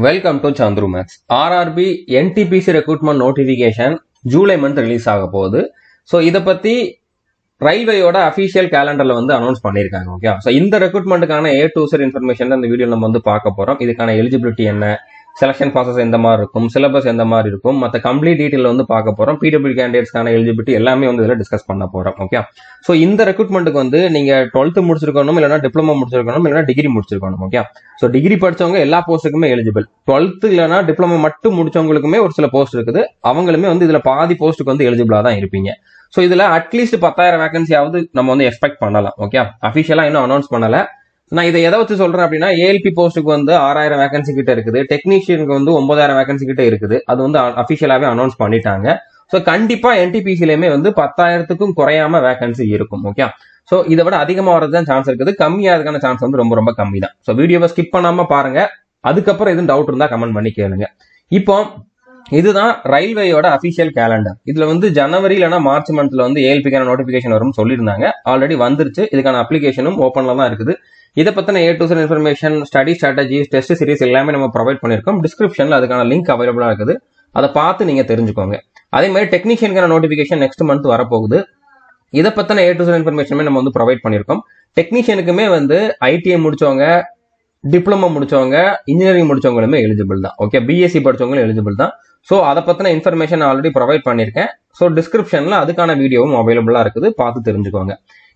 Welcome to Chandru Max. RRB NTPC recruitment notification July month release ஆக போகுது. So இதை பற்றி ரயில்வேயோட அஃபிஷியல் கேலண்டரில் வந்து அனௌன்ஸ் பண்ணியிருக்காங்க. ஓகே, ஸோ இந்த ரெக்ரூட்மெண்ட்டுக்கான A to Z இன்ஃபர்மேஷன் இந்த வீடியோ நம்ம வந்து பார்க்க போகிறோம். இதுக்கான எலிஜிபிலிட்டி என்ன, செலக்ஷன் ப்ராசஸ் எந்த மாதிரி இருக்கும், சிலபஸ் எந்த மாதிரி இருக்கும், மற்ற கம்ப்ளீட் டீட்டெயில் வந்து பார்க்க போகிறோம். PW கேண்டிடேட்ஸ்க்கான எலிஜிபிலிட்டி எல்லாமே வந்து இதில் டிஸ்கஸ் பண்ண போகிறோம். ஓகே, ஸோ இந்த ரெக்ரூட்மெண்ட்டுக்கு வந்து நீங்கள் 12th முடிச்சிருக்கணும், இல்லைனா டிப்ளமோ முடிச்சிருக்கணும், இல்லைனா டிகிரி முடிச்சிருக்கணும். ஓகே, ஸோ டிகிரி படிச்சவங்க எல்லா போஸ்ட்டுக்குமே எலிஜிபிள். 12th இல்லைனா டிப்ளமோ மட்டும் முடிச்சவங்களுக்குமே ஒரு சில போஸ்ட் இருக்குது, அவங்களுமே வந்து இதில் பாதி போஸ்ட்டுக்கு வந்து எலிஜிபிளாக தான் இருப்பீங்க. ஸோ இதில் அட்லீஸ்ட் 10,000 வேகன்சியாவது நம்ம வந்து எக்ஸ்பெக்ட் பண்ணலாம். ஓகே, அஃபிஷியலாக இன்னும் அனௌன்ஸ் பண்ணலை. நான் இதை எதை வச்சு சொல்றேன் அப்படின்னா, ALP போஸ்ட்டுக்கு வந்து 6,000 வேகன்சி கிட்ட இருக்குது, டெக்னீஷியனுக்கு வந்து 9,000 வேகன்சி கிட்ட இருக்குது. அது வந்து அஃபிஷியலாவே அனௌன்ஸ் பண்ணிட்டாங்க. ஸோ கண்டிப்பா NTPCலயுமே வந்து 10,000க்கும் குறையாம வேகன்சி இருக்கும். ஓகே, ஸோ இதை விட அதிகமாக வரதுதான் சான்ஸ் இருக்குது, கம்மியாகிறதுக்கான சான்ஸ் வந்து ரொம்ப ரொம்ப கம்மி தான். ஸோ வீடியோவை ஸ்கிப் பண்ணாம பாருங்க, அதுக்கப்புறம் எதுவும் டவுட் இருந்தா கமெண்ட் பண்ணி கேளுங்க. இப்போ இதுதான் ரயில்வேயோட அபிஷியல் கேலண்டர். இதுல வந்து ஜனவரி இல்லைனா மார்ச் மந்த்ல வந்து ALPக்கான நோட்டிபிகேஷன் வரும்னு சொல்லியிருந்தாங்க. ஆல்ரெடி வந்துருச்சு. இதுக்கான அப்ளிகேஷனும் ஓப்பன்ல தான் இருக்குது. இதை பத்தின A to Z information, study strategies, test series எல்லாமே நம்ம ப்ரொவைட் பண்ணிருக்கோம். டிஸ்கிரிப்ஷன்ல அதுக்கான லிங்க் அவைலபிளா இருக்குது, அதை பார்த்து நீங்க தெரிஞ்சுக்கோங்க. அதே மாதிரி டெக்னீஷியனுக்கான நோட்டிபிகேஷன் நெக்ஸ்ட் மந்த் வரப்போகுது. இதை பத்தின A to Z இன்ஃபர்மேஷனுமே நம்ம வந்து ப்ரொவைட் பண்ணிருக்கோம். டெக்னீஷியனுக்குமே வந்து ITI முடிச்சவங்க, டிப்ளமோ முடிச்சவங்க, இன்ஜினியரிங் முடிச்சவங்களுமே எலிஜிபிள் தான். ஓகே, BSc படிச்சவங்களும் எலிஜிபிள் தான். ஸோ அதை பத்தின இன்ஃபர்மேஷன் ஆல்ரெடி ப்ரொவைட் பண்ணிருக்கேன். ஸோ டிஸ்கிரிப்ஷன்ல அதுக்கான வீடியோவும் அவைலபிளா இருக்குது, பார்த்து தெரிஞ்சுக்கோங்க.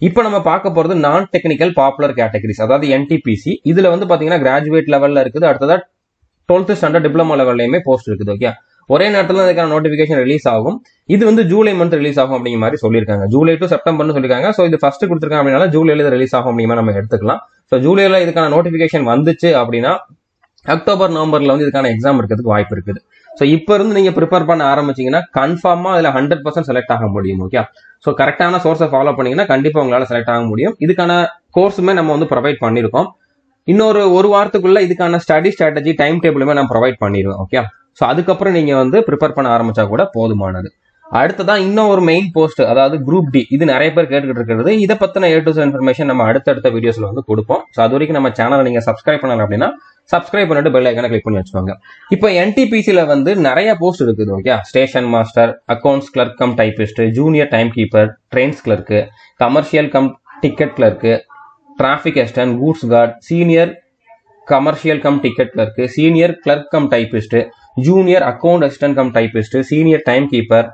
இப்போ நம்ம பார்க்க போறது நான் டெக்னிக்கல் பாப்புலர் கேட்டகரிஸ், அதாவது NTPC. இதுல வந்து பாத்தீங்கன்னா கிராஜுவேட் லெவல்ல இருக்குது, அடுத்ததா 12th ஸ்டாண்டர்ட் டிப்ளமோ லெவல்லையுமே போஸ்ட் இருக்குது. ஓகே, ஒரே நேரத்தில் அதுக்கான நோட்டிபிகேஷன் ரிலீஸ் ஆகும். இது வந்து ஜூலை மந்த் ரிலீஸ் ஆகும் அப்படிங்கிற மாதிரி சொல்லியிருக்காங்க. ஜூலை டு செப்டம்பர்னு சொல்லியிருக்காங்க. ஸோ இது ஃபர்ஸ்ட் கொடுத்துருக்காங்க அப்படின்னால ஜூலைல ரிலீஸ் ஆகும் அப்படிங்கிற மாதிரி நம்ம எடுத்துக்கலாம். ஸோ ஜூலைல இதுக்கான நோட்டிபிகேஷன் வந்துச்சு அப்படின்னா அக்டோபர் நவம்பர்ல வந்து இதுக்கான எக்ஸாம் இருக்கிறதுக்கு வாய்ப்பு இருக்குது. ஸோ இப்போ இருந்து நீங்க ப்ரிப்பேர் பண்ண ஆரம்பிச்சீங்கன்னா கன்ஃபார்மா அதுல 100% செலக்ட் ஆக முடியும். ஓகே, ஸோ கரெக்டான சோர்ஸை ஃபாலோ பண்ணீங்கன்னா கண்டிப்பா உங்களால செலக்ட் ஆக முடியும். இதுக்கான கோர்ஸுமே நம்ம வந்து ப்ரொவைட் பண்ணிருக்கோம். இன்னொரு ஒரு வாரத்துக்குள்ள இதுக்கான ஸ்டடி ஸ்ட்ராட்டஜி, டைம் டேபிளுமே நான் ப்ரொவைட் பண்ணிடுவேன். ஓகே, ஸோ அதுக்கப்புறம் நீங்க வந்து ப்ரிப்பேர் பண்ண ஆரம்பிச்சா கூட போதுமானது. அடுத்ததான் இன்னும் ஒரு மெயின் போஸ்ட், அதாவது குரூப் டி. இது நிறைய பேர் கேட்டுக்கிட்டு இருக்கிறது. இதை பத்தின A to Z இன்ஃபர்மேஷன் நம்ம அடுத்தடுத்த வீடியோஸ்ல வந்து கொடுப்போம். ஸோ அது வரைக்கும் நம்ம சேனலை நீங்க சப்ஸ்கிரைப் பண்ணல அப்படின்னா சப்ஸ்கிரைப் பண்ணிட்டு பெல் ஐக்கான கிளிக் பண்ணி வச்சுக்கோங்க. இப்போ NTPCல வந்து நிறைய போஸ்ட் இருக்குது. Okay, station master, accounts clerk cum typist, junior time keeper, trains clerk, commercial cum ticket clerk, traffic assistant, goods guard, senior commercial cum ticket clerk, senior clerk cum typist, junior account assistant cum typist, senior time keeper,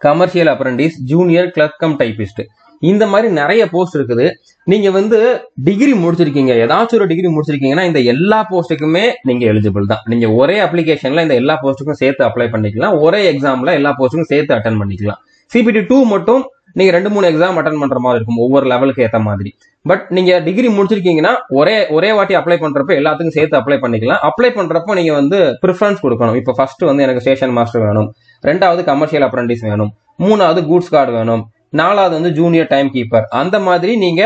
commercial apprentice, junior clerk cum typist. இந்த மாதிரி நிறைய post இருக்குது. நீங்க வந்து degree முடிச்சிருக்கீங்க, ஏதாச்சும் ஒரு degree முடிச்சிருக்கீங்கன்னா இந்த எல்லா போஸ்ட்டுக்குமே நீங்க எலிஜிபிள் தான். நீங்க ஒரே அப்ளிகேஷன்ல இந்த எல்லா போஸ்ட்டுக்கும் சேர்த்து அப்ளை பண்ணிக்கலாம், ஒரே எக்ஸாம்ல எல்லா போஸ்ட்டுக்கும் சேர்த்து அட்டன் பண்ணிக்கலாம். CPT 2 மட்டும் நீங்க 2-3 எக்ஸாம் அட்டன் பண்ற மாதிரி இருக்கும், ஒவ்வொரு லெவலுக்கு ஏற்ற மாதிரி. பட் நீங்க டிகிரி முடிச்சிருக்கீங்கன்னா ஒரே வாட்டி அப்ளை பண்றப்ப எல்லாத்துக்கும் சேர்த்து அப்ளை பண்ணிக்கலாம். அப்ளை பண்றப்போ நீங்க வந்து ப்ரிஃபரன்ஸ் கொடுக்கணும். இப்போ ஃபர்ஸ்ட் வந்து எனக்கு ஸ்டேஷன் மாஸ்டர் வேணும், 2வது கமர்ஷியல் அப்ரண்டிஸ் வேணும், 3வது கூட்ஸ் கார்டு வேணும், 4வது வந்து ஜூனியர் டைம் கீப்பர். அந்த மாதிரி நீங்க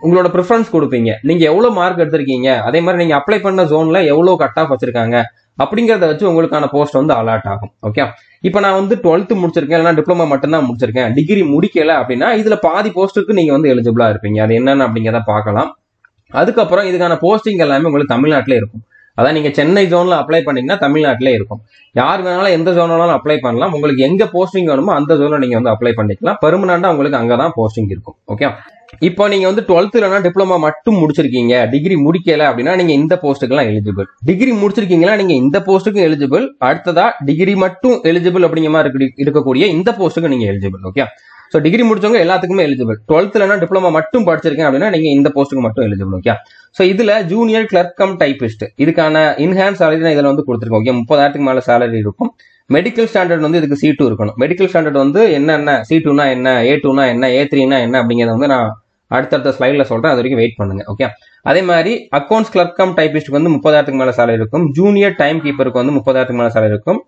உங்களோட ப்ரிஃபரன்ஸ் கொடுப்பீங்க. நீங்க எவ்வளவு மார்க் எடுத்திருக்கீங்க, அதே மாதிரி நீங்க அப்ளை பண்ண ஜோன்ல எவ்வளவு கட் ஆஃப் வச்சிருக்காங்க அப்படிங்கறத வச்சு உங்களுக்கான போஸ்ட் வந்து அலாட் ஆகும். ஓகே, இப்போ நான் வந்து 12th முடிச்சிருக்கேன், இல்லைனா டிப்ளமோ மட்டும் தான் முடிச்சிருக்கேன், டிகிரி முடிக்கல அப்படின்னா இதுல பாதி போஸ்ட்டுக்கு நீங்க வந்து எலிஜிபிளா இருப்பீங்க. அது என்னன்னு அப்படிங்கிறத பார்க்கலாம். அதுக்கப்புறம் இதுக்கான போஸ்டிங் எல்லாமே உங்களுக்கு தமிழ்நாட்டிலே இருக்கும். அதான் நீங்க சென்னை ஜோன்ல அப்ளை பண்ணீங்கன்னா தமிழ்நாட்டிலே இருக்கும். யார் வேணாலும் எந்த ஜோனாலும் அப்ளை பண்ணலாம். உங்களுக்கு எங்க போஸ்டிங் வேணுமோ அந்த ஜோன்ல நீங்க வந்து அப்ளை பண்ணிக்கலாம். பெர்மனண்டா உங்களுக்கு அங்கதான் போஸ்டிங் இருக்கும். ஓகே, இப்போ நீங்க வந்து 12th இல்லைனா டிப்ளமா மட்டும் முடிச்சிருக்கீங்க, டிகிரி முடிக்கல அப்படின்னா நீங்க இந்த போஸ்ட்டுக்கெல்லாம் எலிஜிபிள். டிகிரி முடிச்சிருக்கீங்களா, நீங்க இந்த போஸ்ட்டுக்கும் எலிஜிபிள். அடுத்ததா டிகிரி மட்டும் எலிஜிபிள் அப்படிங்கிற மாதிரி இருக்கக்கூடிய இந்த போஸ்ட்டுக்கு நீங்க எலிஜிபிள். ஓகே, ஸோ டிகிரி முடிச்சவங்க எல்லாத்துக்குமே எலிஜிபிள். 12th இல்லைனா டிப்ளமா மட்டும் படிச்சிருக்கேன் அப்படின்னா நீங்க இந்த போஸ்ட்டுக்கு மட்டும் எலிஜிபிள். ஓகே, ஸோ இதுல ஜூனியர் கிளர்க் கம் டைபிஸ்ட் இதுக்கான இன்ஹான்ஸ் சேலரி நான் இதுல வந்து கொடுத்துருக்கேன். ஓகே, 30,000க்கு மேல சேலரி இருக்கும். மெடிக்கல் ஸ்டாண்டர்ட் வந்து இதுக்கு C2 இருக்கணும். மெடிக்கல் ஸ்டாண்டர்ட் வந்து என்னென்ன, C2னா என்ன, A2னா என்ன, A3னா என்ன அப்படிங்கறத வந்து நான் அடுத்தடுத்த ஸ்லைட்ல சொல்றேன், அது வரைக்கும் வெயிட் பண்ணுங்க. ஓகே, அதே மாதிரி அக்கௌண்ட்ஸ் கிளர்க் கம் டைபிஸ்ட்க்கு வந்து 30,000க்கு மேல சேலரி இருக்கும். ஜூனியர் டைம் கீப்பருக்கு வந்து 30,000க்கு மேல சேலரி இருக்கும்.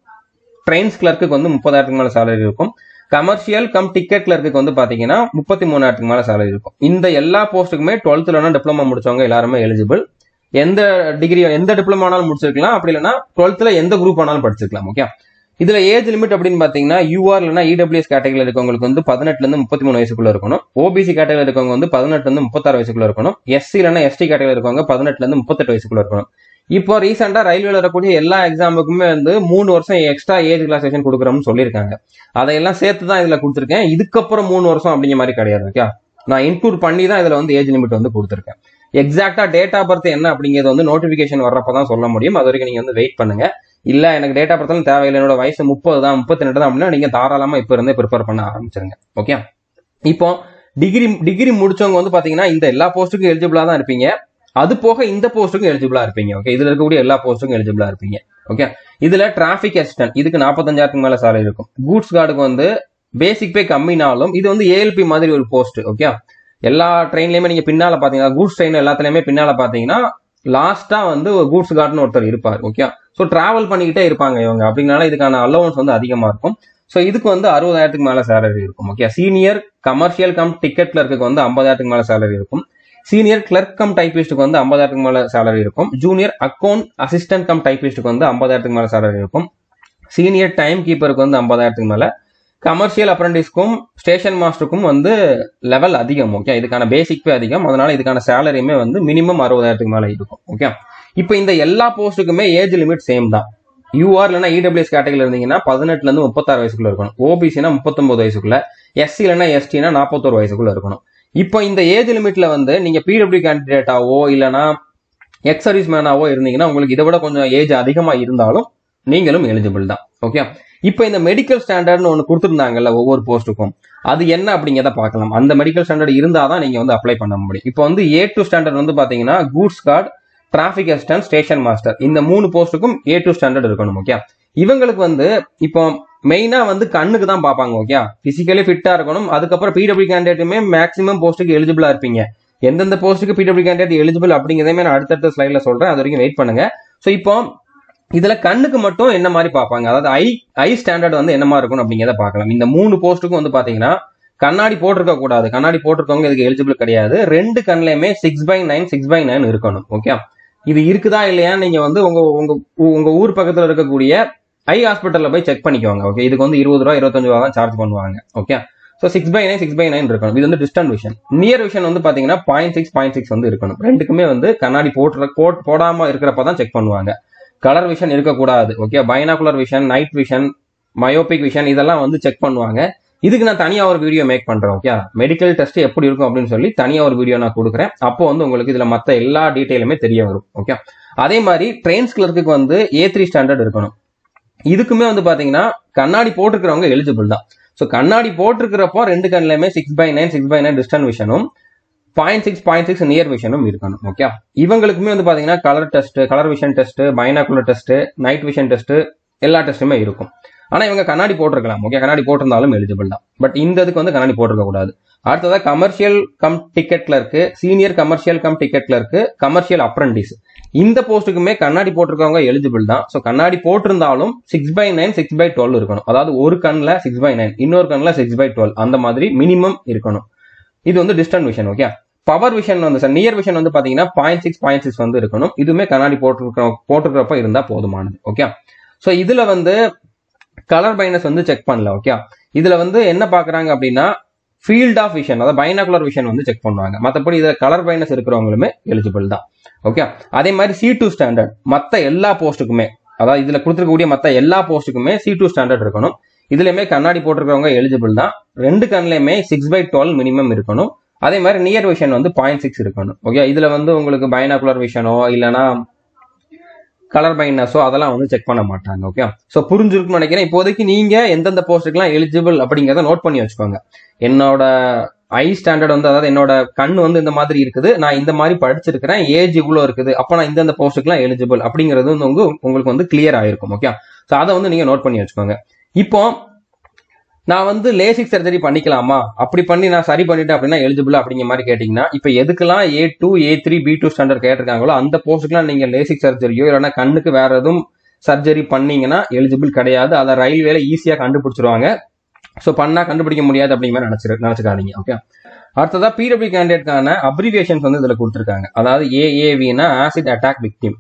ட்ரெயின்ஸ் கிளர்க்கு வந்து 30,000க்கு மேல சேலரி இருக்கும். கமர்ஷியல் கம் டிக்கெட் கிளர்க்கு வந்து பாத்தீங்கன்னா 33,000க்கு மேல சேலரி இருக்கும். இந்த எல்லா போஸ்ட்டுக்குமே 12th இல்லைனா டிப்ளமா முடிச்சவங்க எல்லாருமே எலிஜிபிள். எந்த டிகிரி, எந்த டிப்ளமா ஆனாலும் முடிச்சிருக்கலாம், அப்படி இல்லைன்னா 12th எந்த குரூப் ஆனாலும் படிச்சிருக்கலாம். ஓகே, இதுல ஏஜ் லிமிட் அப்படின்னு பாத்தீங்கன்னா UR இல்லைனா EWS கேட்டகரியில் இருக்கவங்களுக்கு வந்து 18ல இருந்து 33 வயசுக்குள்ள இருக்கணும். OBC கேட்டகரியில் இருக்கவங்க வந்து 18ல இருந்து 36 வயசுக்குள்ள இருக்கணும். SC இல்லைனா ST கேட்டகரியில் இருக்கவங்க 18ல இருந்து 38 வயசுக்குள்ள இருக்கணும். இப்போ ரீசெண்டா ரயில்வேல வரக்கூடிய எல்லா எக்ஸாமுக்குமே வந்து 3 வருஷம் எக்ஸ்ட்ரா ஏஜ் ரிலாக்சேஷன் கொடுக்குறோம்னு சொல்லியிருக்காங்க. அதையெல்லாம் சேர்த்து தான் இதுல கொடுத்துருக்கேன். இதுக்கப்புறம் 3 வருஷம் அப்படிங்கிற மாதிரி கிடையாது. ஓகே, நான் இன்க்ளூட் பண்ணி தான் இதுல வந்து ஏஜ் லிமிட் வந்து கொடுத்துருக்கேன். எக்ஸாக்டா டேட் ஆஃப் பர்த் என்ன அப்படிங்கிறது வந்து நோட்டிபிகேஷன் வர்றப்பதான் சொல்ல முடியும். அது வரைக்கும் நீங்க வந்து வெயிட் பண்ணுங்க. இல்ல எனக்கு டேட் ஆஃப் பர்த்லாம் தேவையில்லை, என்னோட வயசு 30 தான் 32 தான் அப்படின்னா நீங்க தாராளமா இப்ப இருந்தே ப்ரிப்பேர் பண்ண ஆரம்பிச்சிருங்க. ஓகே, இப்போ டிகிரி முடிச்சவங்க வந்து பாத்தீங்கன்னா இந்த எல்லா போஸ்ட்டுக்கும் எலிஜிபிளா தான் இருப்பீங்க. அது போக இந்த போஸ்ட்டுக்கும் எலிஜிபிளா இருப்பீங்க. ஓகே, இதுல இருக்கக்கூடிய எல்லா போஸ்ட்டுக்கும் எலிஜிபிளா இருப்பீங்க. ஓகே, இதுல டிராபிக் அசிஸ்டன்ட் இதுக்கு 45,000 மேல சாலரி இருக்கும். கூட்ஸ் கார்டுக்கு வந்து பேசிக் பே கம்மினாலும் இது வந்து ஏஎல்பி மாதிரி ஒரு போஸ்ட். ஓகே, எல்லா ட்ரெயின்லயுமே நீங்க பின்னால பாத்தீங்கன்னா கூட்ஸ் ட்ரெயின் எல்லாத்துலயுமே பின்னால பாத்தீங்கன்னா லாஸ்டா வந்து கூட்ஸ் கார்டுன்னு ஒருத்தர் இருப்பார். ஓகே, ஸோ டிராவல் பண்ணிக்கிட்டே இருப்பாங்க இவங்க. அப்படின்னால இதுக்கான அலோவன்ஸ் வந்து அதிகமா இருக்கும். ஸோ இதுக்கு வந்து 60,000 மேல சேலரி இருக்கும். Okay, senior commercial cum ticket clerk வந்து 50,000 மேல சேலரி இருக்கும். சீனியர் கிளர்க் கம் டைபிஸ்டுக்கு வந்து 50,000 மேல சேலரி இருக்கும். ஜூனியர் அக்கௌண்ட் அசிஸ்டன்ட் கம் டைபிஸ்டுக்கு வந்து 50,000 மேல சேலரி இருக்கும். சீனியர் டைம் கீப்பருக்கு வந்து 50,000 மேல. கமர்ஷியல் அப்ரண்டிஸ்க்கும் ஸ்டேஷன் மாஸ்டருக்கும் வந்து லெவல் அதிகம். ஓகே, இதுக்கான பேசிக் பே அதிகம். அதனால இதுக்கான சேலரியுமே வந்து மினிமம் 60,000 மேல இருக்கும். ஓகே, இப்போ இந்த எல்லா போஸ்ட்டுக்குமே ஏஜ் லிமிட் சேம் தான். யூஆர் இல்லைன்னா இடபிள்யூஎஸ் கேட்டகரியில் இருந்தீங்கன்னா 18 இருந்து 36 வயசுக்குள்ள இருக்கணும். ஓபிசினா 39 வயசுக்குள்ள, எஸ்சி இல்லைன்னா எஸ்டினா 41 வயசுக்குள்ள இருக்கணும். இப்போ இந்த ஏஜ் லிமிட்ல வந்து நீங்க பிடபிள்யூ கேண்டிடேட்டாவோ இல்லைன்னா எக்ஸ் சர்வீஸ் மேனாவோ இருந்தீங்கன்னா உங்களுக்கு இதை விட கொஞ்சம் ஏஜ் அதிகமா இருந்தாலும் நீங்களும் எலிஜிபிள் தான். ஓகே, இப்போ இந்த மெடிக்கல் ஸ்டாண்டர்ட்னு ஒன்று கொடுத்துருந்தாங்கல்ல ஒவ்வொரு போஸ்ட்டுக்கும், அது என்ன அப்படிங்கிறத பார்க்கலாம். அந்த மெடிக்கல் ஸ்டாண்டர்ட் இருந்தாதான் நீங்க வந்து அப்ளை பண்ண முடியும். இப்போ வந்து A2 ஸ்டாண்டர்ட் வந்து பாத்தீங்கன்னா goods card, traffic assistant, station master இந்த 3 போஸ்ட்டுக்கும் A2 ஸ்டாண்டர்ட் இருக்கணும். ஓகே, இவங்களுக்கு வந்து இப்போ மெயினா வந்து கண்ணுக்கு தான் பார்ப்பாங்க. ஓகே, பிசிக்கலி ஃபிட்டா இருக்கணும். அதுக்கப்புறம் பிடபிள்யூ கேண்டிடேட்டுமே மேக்ஸிமம் போஸ்ட்டுக்கு எலிஜிபிளா இருப்பீங்க. எந்தெந்த போஸ்ட்டுக்கு பிடபிள்யூ கேண்டிடேட் எலிஜிபிள் அப்படிங்கிறதையுமே நான் அடுத்தடுத்த ஸ்லைட்ல சொல்றேன். அது வரைக்கும் வெயிட் பண்ணுங்க. ஸோ இப்போ இதுல கண்ணுக்கு மட்டும் என்ன மாதிரி பார்ப்பாங்க, அதாவது ஐ ஸ்டாண்டர்ட் வந்து என்ன மாதிரி இருக்கும் அப்படிங்கிறத பார்க்கலாம். இந்த 3 போஸ்ட்டுக்கும் வந்து பாத்தீங்கன்னா கண்ணாடி போட்டிருக்க கூடாது. கண்ணாடி போட்டிருக்கவங்க இதுக்கு எலிஜிபிள் கிடையாது. 2 கண்ணுலயுமே 6/9 6/9 இருக்கணும். ஓகே, இது இருக்குதா இல்லையா நீங்க வந்து உங்க ஊர் பக்கத்துல இருக்கக்கூடிய ஐ ஹாஸ்பிட்டல்ல போய் செக் பண்ணிக்கோங்க. ஓகே, இதுக்கு வந்து 20 ரூபா 25 ரூபா தான் சார்ஜ் பண்ணுவாங்க. ஓகே, ஸோ 6/9 6/9 இருக்கணும். இது வந்து டிஸ்டன்ட் விஷன். நியர் விஷன் வந்து பாத்தீங்கன்னா 0.6 வந்து இருக்கணும். ரெண்டுக்குமே வந்து கண்ணாடி போடாம இருக்கிறப்பதான் செக் பண்ணுவாங்க. கலர் விஷன் இருக்கக்கூடாது. Okay, binocular vision, night vision, myopic vision இதெல்லாம் வந்து செக் பண்ணுவாங்க. இதுக்கு நான் தனியா ஒரு வீடியோ மேக் பண்றேன். ஓகே, மெடிக்கல் டெஸ்ட் எப்படி இருக்கும் அப்படின்னு சொல்லி தனியா ஒரு வீடியோ நான் கொடுக்குறேன். அப்போ வந்து உங்களுக்கு இதுல மத்த எல்லா டீடைலுமே தெரிய வரும். ஓகே, அதே மாதிரி ட்ரெயின்ஸ் கிளர்க்கு வந்து A3 ஸ்டாண்டர்ட் இருக்கணும். இதுக்குமே வந்து பாத்தீங்கன்னா கண்ணாடி போட்டிருக்கிறவங்க எலிஜிபிள் தான். ஸோ கண்ணாடி போட்டிருக்கிறப்போ 2 கண்ணுலயுமே 6/9 6/9 டிஸ்டன்ட் விஷனும் 0.6 நியர் விஷனும் இருக்கணும். ஓகே, இவங்களுக்குமே வந்து பாத்தீங்கன்னா colour vision test, binocular test, night vision test எல்லா டெஸ்ட்டுமே இருக்கும். ஆனா இவங்க கண்ணாடி போட்டிருக்கலாம். ஓகே, கண்ணாடி போட்டிருந்தாலும் எலிஜிபிள் தான். பட் இந்த இதுக்கு வந்து கண்ணாடி போட்டிருக்க கூடாது. அடுத்ததா commercial cum ticket clerk, senior commercial cum ticket clerk, commercial apprentice இந்த போஸ்ட்டுக்குமே கண்ணாடி போட்டிருக்கவங்க எலிஜிபிள் தான். ஸோ கண்ணாடி போட்டிருந்தாலும் 6/9 6/12 இருக்கணும். அதாவது ஒரு கண்ணில் 6/9 இன்னொரு கண்ணில் 6/12 அந்த மாதிரி மினிமம் இருக்கணும். இது வந்து distant vision. Okay, power vision வந்து நியர் விஷன் வந்து பாத்தீங்கன்னா 0.6 வந்து இருக்கணும். இதுவுமே கண்ணாடி போட்டிருக்கிறப்ப இருந்தா போதுமானது. ஓகே, ஸோ இதுல வந்து கலர் பைனஸ் வந்து செக் பண்ணல. ஓகே, இதுல வந்து என்ன பாக்குறாங்க அப்படின்னா ஃபீல்ட் ஆஃப் விஷன், அதாவது பைனாகுலர் விஷன் வந்து செக் பண்ணுவாங்க. மற்றபடி இதுல கலர் பைனஸ் இருக்கிறவங்களுமே எலிஜிபிள் தான். ஓகே, அதே மாதிரி C2 ஸ்டாண்டர்ட் மற்ற எல்லா போஸ்ட்டுக்குமே, அதாவது இதுல கொடுத்துருக்கக்கூடிய மற்ற எல்லா போஸ்ட்டுக்குமே C2 ஸ்டாண்டர்ட் இருக்கணும். இதுலயுமே கண்ணாடி போட்டிருக்கிறவங்க எலிஜிபிள் தான். 2 கண்ணுலயுமே 6/12 மினிமம் இருக்கணும். அதே மாதிரி நியர் விஷன் வந்து 0.6 இருக்கணும். ஓகே, இதுல வந்து உங்களுக்கு பைனாகுலர் விஷனோ இல்லைன்னா கலர் பைனஸோ அதெல்லாம் வந்து செக் பண்ண மாட்டாங்க. ஓகே, ஸோ புரிஞ்சிருக்குன்னு நினைக்கிறேன். இப்போதைக்கு நீங்க எந்தெந்த போஸ்ட்டுக்கெல்லாம் எலிஜிபிள் அப்படிங்கிறத நோட் பண்ணி வச்சுக்கோங்க. என்னோட ஐ ஸ்டாண்டர்ட் வந்து, அதாவது என்னோட கண் வந்து இந்த மாதிரி இருக்குது, நான் இந்த மாதிரி படிச்சிருக்கிறேன், ஏஜ் இவ்வளோ இருக்குது, அப்போ நான் இந்தந்த போஸ்ட்டுக்கெல்லாம் எலிஜிபிள் அப்படிங்கிறது வந்து உங்களுக்கு வந்து கிளியர் ஆயிருக்கும். ஓகே, ஸோ அதை வந்து நீங்க நோட் பண்ணி வச்சுக்கோங்க. இப்போ நான் வந்து லேசிக் சர்ஜரி பண்ணிக்கலாமா, அப்படி பண்ணி நான் சரி பண்ணிட்டேன் அப்படின்னா எலிஜிபிள் அப்படிங்கிற மாதிரி கேட்டீங்கன்னா, இப்போ எதுக்கெல்லாம் A2 A3 B2 ஸ்டாண்டர்ட் கேட்டிருக்காங்களோ அந்த போஸ்ட்டுக்கெல்லாம் நீங்க லேசிக் சர்ஜரியோ இல்லைன்னா கண்ணுக்கு வேற எதுவும் சர்ஜரி பண்ணீங்கன்னா எலிஜிபிள் கிடையாது. அதை ரயில்வேல ஈஸியா கண்டுபிடிச்சிருவாங்க. ஸோ பண்ணா கண்டுபிடிக்க முடியாது அப்படிங்கிற மாதிரி நினைச்சுக்காதீங்க. ஓகே, அடுத்ததா பிடபிள்யூ கேண்டிடேட்கான அப்ரிவியேஷன்ஸ் வந்து இதுல கொடுத்துருக்காங்க. அதாவது AAVனா ஆசிட் அட்டாக் விக்டிம்,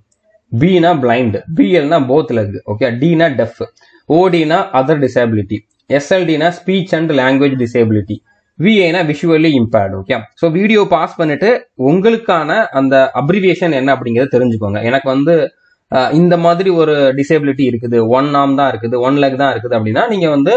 Bனா பிளைண்ட், BLனா போத் லெக், ஓகே, Dனா டெஃப், ODனா அதர் டிசேபிலிட்டி, SLDனா ஸ்பீச் அண்ட் லாங்குவேஜ் டிசேபிலிட்டி, VAனா visually impaired. Okay, so video pass பண்ணிட்டு உங்களுக்கான அந்த அப்ரிவியேஷன் என்ன அப்படிங்கிறத தெரிஞ்சுக்கோங்க. எனக்கு வந்து இந்த மாதிரி ஒரு டிசேபிலிட்டி இருக்குது, ஒன் ஆர்ம் தான் இருக்குது, ஒன் லெக் தான் இருக்குது அப்படின்னா நீங்க வந்து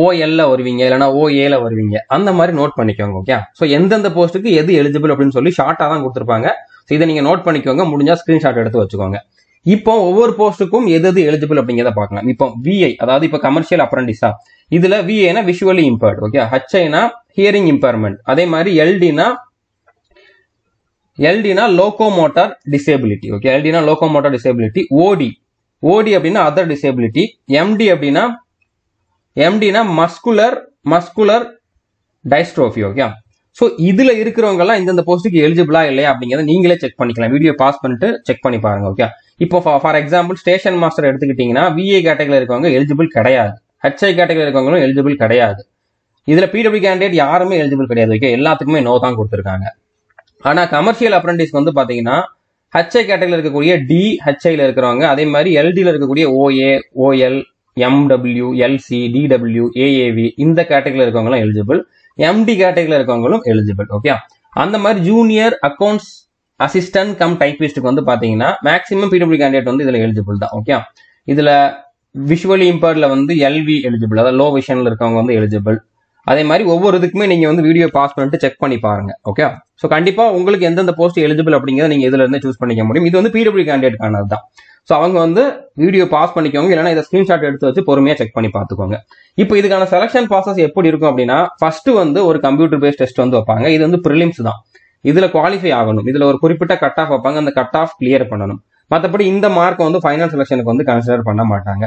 OL வருவீங்க, இல்லைன்னா OA வருவீங்க. அந்த மாதிரி நோட் பண்ணிக்கோங்க. ஓகே, ஸோ எந்தெந்த போஸ்ட்டுக்கு எது எலிஜிபிள் அப்படின்னு சொல்லி ஷார்ட்டா தான் கொடுத்துருப்பாங்க. ஸோ இதை நீங்க நோட் பண்ணிக்கோங்க, முடிஞ்சா ஸ்கிரீன்ஷாட் எடுத்து வச்சுக்கோங்க. இப்போ ஒவ்வொரு போஸ்ட்டுக்கும் எது எது எலிஜிபிள் அப்படிங்கிறத பார்க்கலாம். இப்போ VI, அதாவது இப்போ கமர்ஷியல் அப்ரண்டிஸா, இதுல VIனா விஷுவலி இம்பேர்ட், ஓகே, HIனா ஹியரிங் இம்பேர்மெண்ட், அதே மாதிரி LDனா லோகோமோட்டார் டிசேபிலிட்டி, ஓகே, LDனா லோகோமோட்டார் டிசேபிலிட்டி, OD அப்படின்னா அதர் டிசேபிலிட்டி, MDனா மஸ்குலர் டைஸ்ட்ரோஃபி, ஓகே. ஸோ இதுல இருக்கிறவங்க எல்லாம் இந்தந்த போஸ்ட்டுக்கு எலிஜிபிளா இல்லையா அப்படிங்கிறத நீங்களே செக் பண்ணிக்கலாம். வீடியோ பாஸ் பண்ணிட்டு செக் பண்ணி பாருங்க. ஓகே, இப்போ ஃபார் எக்ஸாம்பிள் ஸ்டேஷன் மாஸ்டர் எடுத்துக்கிட்டீங்கன்னா VI கேட்டகரியில் இருக்கவங்க எலிஜிபிள் கிடையாது, HI கேட்டகரியில் இருக்கவங்களும் எலிஜிபிள் கிடையாது. இதுல PW கேண்டிடேட் யாருமே எலிஜிபிள் கிடையாது. ஓகே, எல்லாத்துக்குமே நோ தான் கொடுத்துருக்காங்க. ஆனா கமர்ஷியல் அப்ரண்டிஸ்க்கு வந்து பாத்தீங்கன்னா HI கேட்டகரியில் இருக்கக்கூடிய HIல இருக்கிறவங்க, அதே மாதிரி LDல இருக்கக்கூடிய OA, OL, MW, LC, DW, AAV இந்த கேட்டகரியில் இருக்கவங்களும் எலிஜிபிள், MD கேட்டகரியில் இருக்கவங்களும் எலிஜிபிள். ஓகே, அந்த மாதிரி ஜூனியர் அக்கௌண்ட்ஸ் அசிஸ்டன்ட் கம் டைபிஸ்டுக்கு வந்து பாத்தீங்கன்னா மேக்ஸிமம் PW கேண்டிடேட் வந்து இதுல எலிஜிபிள் தான். ஓகே, இதுல விஷுவலி இம்பேர்ட்ல வந்து LV எலிஜிபிள், அதாவது லோ விஷன்ல இருக்கவங்க வந்து எலிஜிபிள். அதே மாதிரி ஒவ்வொரு இதுக்குமே நீங்க வந்து வீடியோ பாஸ் பண்ணிட்டு செக் பண்ணி பாருங்க. ஓகே, ஸோ கண்டிப்பா உங்களுக்கு எந்தெந்த போஸ்ட் எலிஜிபிள் அப்படிங்கிறத நீங்க இதுல இருந்து சூஸ் பண்ணிக்க முடியும். இது வந்து PW கேண்டிடேட்கானது தான். ஸோ அவங்க வந்து வீடியோ பாஸ் பண்ணிக்கோங்க, இல்லைன்னா இதை ஸ்கிரீன்ஷாட் எடுத்து வச்சு பொறுமையா செக் பண்ணி பார்த்துக்கோங்க. இப்போ இதுக்கான செலக்ஷன் ப்ராசஸ் எப்படி இருக்கும் அப்படின்னா, ஃபர்ஸ்ட் வந்து ஒரு கம்ப்யூட்டர் பேஸ்ட் டெஸ்ட் வந்து வைப்பாங்க. இது வந்து ப்ரிலிம்ஸ் தான். இதுல குவாலிஃபை ஆகணும், இதுல ஒரு குறிப்பிட்ட கட் ஆஃப் வைப்பாங்க, அந்த கட் ஆஃப் கிளியர் பண்ணணும். மற்றபடி இந்த மார்க் வந்து ஃபைனல் செலக்ஷனுக்கு வந்து கன்சிடர் பண்ண மாட்டாங்க.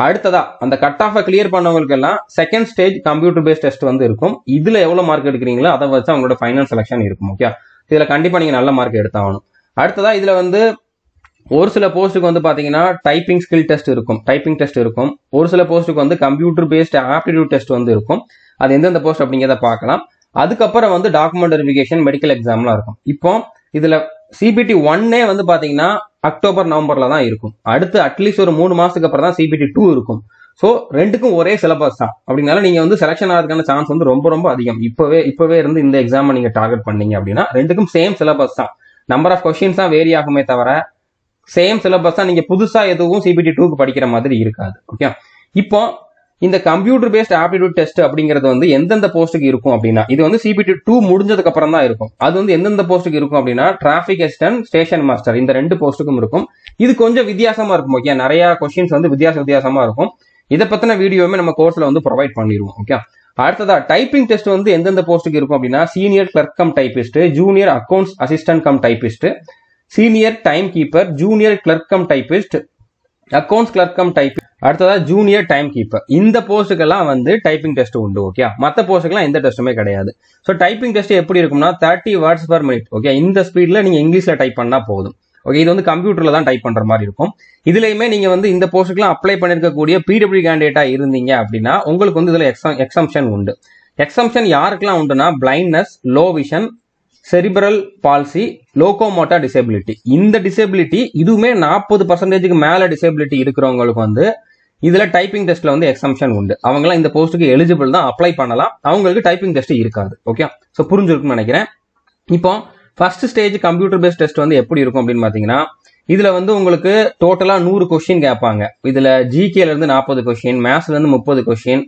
அடுத்ததா அந்த கட் ஆஃப் கிளியர் பண்ணவங்களுக்கு எல்லாம் second stage computer based test வந்து இருக்கும். இதுல எவ்வளவு மார்க் எடுக்கிறீங்களோ அதை வச்சு அவங்களோட ஃபைனல் செலக்ஷன் இருக்கும். ஓகே, இதுல கண்டிப்பா நீங்க நல்ல மார்க் எடுத்தாகணும். அடுத்ததா இதுல வந்து ஒரு சில போஸ்ட்டுக்கு வந்து பாத்தீங்கன்னா டைப்பிங் ஸ்கில் டெஸ்ட் இருக்கும், டைப்பிங் டெஸ்ட் இருக்கும். ஒரு சில போஸ்ட்டுக்கு வந்து கம்ப்யூட்டர் பேஸ்ட் ஆப்டிடியூட் டெஸ்ட் வந்து இருக்கும். அது எந்தெந்த போஸ்ட் அப்படிங்கிறத பார்க்கலாம். அதுக்கப்புறம் வந்து டாக்குமெண்ட் வெரிஃபிகேஷன், மெடிக்கல் எக்ஸாம்லாம் இருக்கும். இப்போ இதுல CBT 1 வந்து பாத்தீங்கன்னா அக்டோபர் நவம்பர்ல தான் இருக்கும். அடுத்து அட்லீஸ்ட் ஒரு 3 மாசத்துக்கு அப்புறம் தான் CBT 2 இருக்கும். ஸோ ரெண்டுக்கும் ஒரே சிலபஸ் தான். அப்படினால நீங்க வந்து செலக்ஷன் ஆகிறதுக்கான சான்ஸ் வந்து ரொம்ப ரொம்ப அதிகம். இப்பவே இருந்து இந்த எக்ஸாம் நீங்க டார்கெட் பண்ணீங்க அப்படின்னா ரெண்டுக்கும் சேம் சிலபஸ் தான். நம்பர் ஆஃப் கொஸ்டின்ஸ் தான் வேரி ஆகுமே தவிர சேம் சிலபஸ் தான். நீங்க புதுசா எதுவும் CBT 2க்கு படிக்கிற மாதிரி இருக்காது. ஓகே, இப்போ இந்த கம்ப்யூட்டர் பேஸ்ட் ஆப்டிடியூட் டெஸ்ட் அப்படிங்கிறது வந்து எந்தெந்த போஸ்ட்டுக்கு இருக்கும் அப்படின்னா, இது வந்து CBT 2 முடிஞ்சதுக்கு அப்புறம் தான் இருக்கும். அது வந்து எந்தெந்த போஸ்ட்டுக்கு இருக்கும் அப்படின்னா, டிராபிக் அசிஸ்டன்ட், ஸ்டேஷன் மாஸ்டர், இந்த 2 போஸ்ட்டுக்கும் இருக்கும். இது கொஞ்சம் வித்தியாசமா இருக்கும். ஓகே, நிறைய கொஸ்டின்ஸ் வந்து வித்தியாசமா இருக்கும். இதை பத்தின வீடியோவுமே நம்ம கோர்ஸ்ல வந்து ப்ரொவைட் பண்ணிடுவோம். ஓகே, அடுத்ததா டைப்பிங் டெஸ்ட் வந்து எந்தெந்த போஸ்ட்டுக்கு இருக்கும் அப்படின்னா, senior clerk cum typist, junior accounts assistant cum typist, senior time keeper, junior clerk cum typist, accounts clerk cum typist, அடுத்ததா ஜூனியர் டைம் கீப்பர். இந்த போஸ்ட்டுக்கெல்லாம் வந்து டைப்பிங் டெஸ்ட் உண்டு. ஓகே, மற்ற போஸ்ட்டுக்கெல்லாம் எந்த டெஸ்ட்டுமே கிடையாது. ஸோ டைப்பிங் டெஸ்ட் எப்படி இருக்கும்னா 30 words per minute. ஓகே, இந்த ஸ்பீட்ல நீங்க இங்கிலீஷ்ல டைப் பண்ணா போதும். ஓகே, இது வந்து கம்ப்யூட்டர்ல தான் டைப் பண்ற மாதிரி இருக்கும். இதுலயுமே நீங்க வந்து இந்த போஸ்ட்டுக்கெல்லாம் அப்ளை பண்ணிருக்கக்கூடிய PW கேண்டிடேட்டா இருந்தீங்க அப்படின்னா உங்களுக்கு வந்து இதுல எக்ஸம்ஷன் உண்டு. எக்ஸம்ஷன் யாருக்கெல்லாம் உண்டுனா, blindness, low vision, cerebral palsy, locomotor disability. இந்த டிசேபிலிட்டி இதுவுமே 40% மேல டிசேபிலிட்டி இருக்கிறவங்களுக்கு வந்து இதுல டைப்பிங் டெஸ்ட்ல வந்து எக்ஸம்ஷன் உண்டு. அவங்களாம் இந்த போஸ்ட்டுக்கு எலிஜிபிள் தான், அப்ளை பண்ணலாம். அவங்களுக்கு டைப்பிங் டெஸ்ட் இருக்காது. ஓகே, ஸோ புரிஞ்சிருக்கும்னு நினைக்கிறேன். இப்போ first stage computer based test வந்து எப்படி இருக்கும் அப்படின்னு பாத்தீங்கன்னா, இதுல வந்து உங்களுக்கு டோட்டலா 100 கொஸ்டின் கேட்பாங்க. இதுல GKல இருந்து 40 கொஸ்டின், மேத்ஸ்ல இருந்து 30 கொஸ்டின்,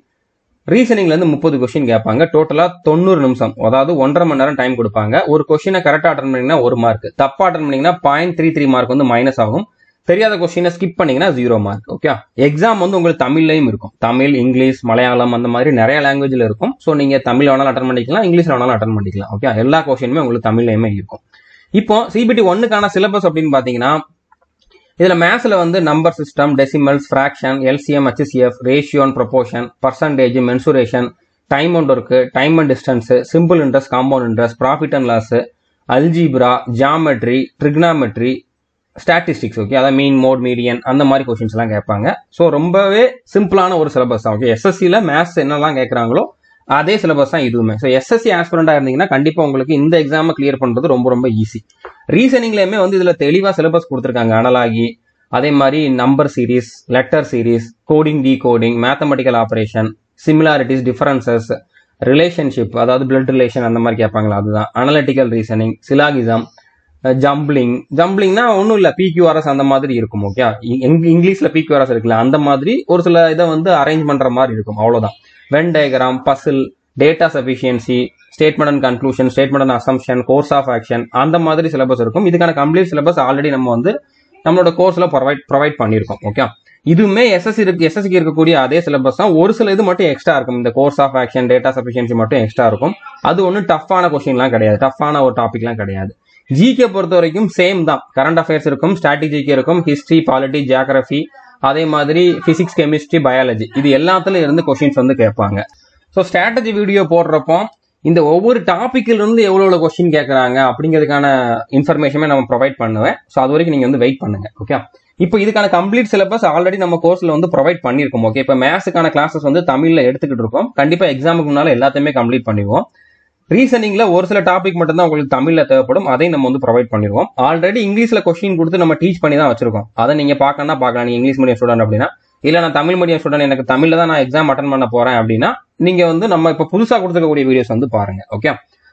ரீசனிங்ல இருந்து 30 கொஸ்டின் கேட்பாங்க. டோட்டலா 90 நிமிஷம், அதாவது 1.5 மணி நேரம் டைம் கொடுப்பாங்க. ஒரு கொஸ்டினை கரெக்டா அட்டன் பண்ணீங்கன்னா 1 மார்க், தப்பா அட்டன் பண்ணீங்கன்னா 0.33 மார்க் வந்து மைனஸ் ஆகும். தெரியாத கொஸ்டினை ஸ்கிப் பண்ணீங்கன்னா 0 மார்க். ஓகே, எக்ஸாம் வந்து உங்களுக்கு தமிழ்லயும் இருக்கும். தமிழ், இங்கிலீஷ், மலையாளம் அந்த மாதிரி நிறைய லாங்குவேஜ்ல இருக்கும். ஸோ நீங்க தமிழ் வேணாலும் அட்டன் பண்ணிக்கலாம், இங்கிலீஷ்ல வேணாலும் அட்டன் பண்ணிக்கலாம். ஓகே, எல்லா கொஸ்டினுமே உங்களுக்கு தமிழ்லயுமே இருக்கும். இப்போ CBT 1க்கான சிலபஸ் அப்படின்னு பாத்தீங்கன்னா, இதுல மேத்ஸ்ல வந்து number system, decimals, fraction, LCM, HCF, ratio and proportion, percentage, mensuration, time and work, time and distance, simple interest, compound interest, profit and loss, algebra, geometry, trigonometry, statistics. Okay, அதாவது mean, mode, median அந்த மாதிரி questions எல்லாம் கேட்பாங்க. So ரொம்பவே சிம்பிளான ஒரு syllabus தான். Okay, SSCல maths என்னெல்லாம் கேட்கறாங்களோ அதே சிலபஸ் தான் இதுவுமே. ஸோ SSC ஆஸ்பிரண்டா இருந்தீங்கன்னா கண்டிப்பா உங்களுக்கு இந்த எக்ஸாமை கிளியர் பண்றது ரொம்ப ரொம்ப ஈஸி. ரீசனிங்லயுமே வந்து இதுல தெளிவா சிலபஸ் கொடுத்துருக்காங்க. அனலாகி, அதே மாதிரி number series, letter series, coding, decoding, mathematical operation, similarities, differences, relationship, அதாவது பிளட் ரிலேஷன் அந்த மாதிரி கேட்பாங்களா அதுதான், அனலிட்டிக்கல் ரீசனிங், சிலாகிசம், ஜம்பிளிங்னா ஒன்றும் இல்லை, பிக்யூஆர்எஸ் அந்த மாதிரி இருக்கும். ஓகே, இங்கிலீஷ்ல பிக்யூஆர்எஸ் இருக்குல்ல, அந்த மாதிரி ஒரு சில இதை வந்து அரேஞ்ச் பண்ற மாதிரி இருக்கும், அவ்வளவுதான். Venn diagram, puzzle, data sufficiency, statement and conclusion, statement and assumption, course of action, அந்த மாதிரி சிலபஸ் இருக்கும். இதுக்கான கம்ப்ளீட் சிலபஸ் ஆல்ரெடி நம்ம வந்து நம்மளோட கோர்ஸ்ல ப்ரொவைட் பண்ணியிருக்கோம். ஓகே, இதுவுமே எஸ்எஸ்சிக்கு இருக்கக்கூடிய அதே சிலபஸ் தான். ஒரு சில இது மட்டும் எக்ஸ்ட்ரா இருக்கும். இந்த course of action, data sufficiency மட்டும் எக்ஸ்ட்ரா இருக்கும். அது ஒன்றும் டஃப்பான கொஸ்டின்லாம் கிடையாது, டஃப்பான ஒரு டாபிக்லாம் கிடையாது. ஜிகே பொறுத்த வரைக்கும் சேம் தான். கரண்ட் அஃபேர்ஸ் இருக்கும், ஸ்ட்ராட்டஜிக்கு இருக்கும், ஹிஸ்டரி, பாலிட்டி, ஜியோகிராஃபி, அதே மாதிரி பிசிக்ஸ், கெமிஸ்ட்ரி, பயாலஜி, இது எல்லாத்துலயும் இருந்து கொஸ்டின்ஸ் வந்து கேட்பாங்க. ஸோ ஸ்ட்ராட்டஜி வீடியோ போடுறப்போ இந்த ஒவ்வொரு டாபிக்ல இருந்து எவ்வளவு கொஸ்டின் கேட்கறாங்க அப்படிங்கிறதுக்கான இன்ஃபர்மேஷனே நம்ம ப்ரொவைட் பண்ணுவேன். ஸோ அது வரைக்கும் நீங்க வந்து வெயிட் பண்ணுங்க. ஓகே, இப்போ இதுக்கான கம்ப்ளீட் சிலபஸ் ஆல்ரெடி நம்ம கோர்ஸ்ல வந்து ப்ரொவைட் பண்ணிருக்கோம். ஓகே, இப்போ மேத்ஸுக்கான கிளாஸஸ் வந்து தமிழ்ல எடுத்துக்கிட்டு இருக்கோம். கண்டிப்பா எக்ஸாமுக்கு முன்னால எல்லாத்தையுமே கம்ப்ளீட் பண்ணிடுவோம். ரீசனிங்ல ஒரு சில டாபிக் மட்டும் தான் உங்களுக்கு தமிழ்ல தேவைப்படும், அதையும் நம்ம வந்து ப்ரொவைட் பண்ணிடுவோம். ஆல்ரெடி இங்கிலீஷ்ல கொஸ்டின் கொடுத்து நம்ம டீச் பண்ணி தான் வச்சிருக்கோம். அதை நீங்க பார்க்கணும்னா பார்க்கலாம். நீங்க இங்கிலீஷ் மீடியம் ஸ்டூடெண்ட் அப்படின்னா, இல்ல நான் தமிழ் மீடியம் ஸ்டூடெண்ட், எனக்கு தமிழ்ல தான் நான் எக்ஸாம் அட்டன் பண்ண போறேன் அப்படின்னா, நீங்க வந்து நம்ம இப்ப புதுசா கொடுத்துருக்கக்கூடிய வீடியோஸ் வந்து பாருங்க. ஓகே,